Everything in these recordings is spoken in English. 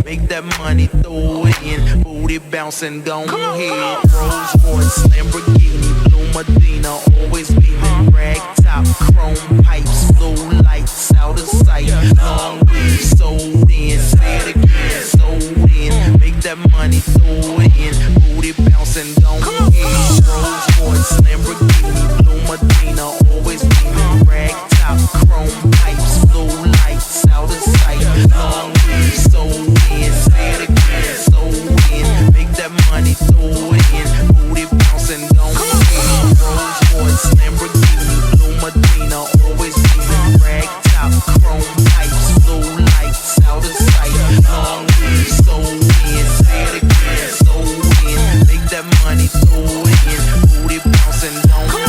Make that money, throw it in. Booty bouncing, don't hit. Rolls Royce, Lamborghini, Blue Medina, always beaming. Rag top, chrome pipes, blue lights out of sight. Long weed, sold in, say it again, sold in. Make that money, throw it in. Booty bouncing, don't hit. Rolls Royce, Lamborghini, Blue Medina, always beaming. Rag top, chrome pipes, blue lights out of sight. Long weed, sold in, say it again, sold in. Make that money, throw it in. Booty bouncing, don't hit. Rolls Royce, Lamborghini, Blue Medina, always beaming. Rag top, chrome pipes, blue lights out of sight. Long weed, sold in, say it again, sold in. Make that money, throw it in. Booty bouncing, don't hit.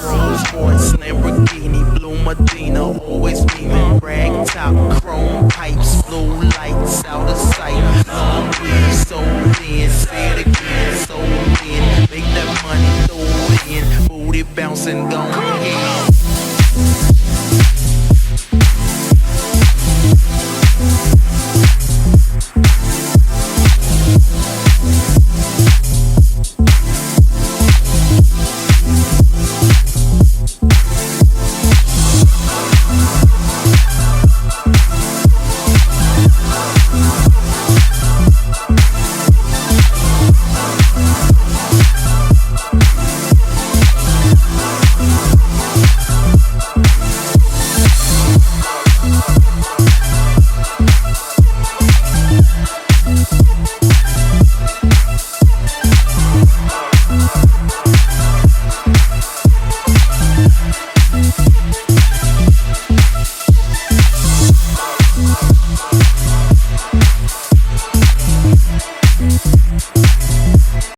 Rolls Royce, Lamborghini, Blue Medina, always beaming. Rag top,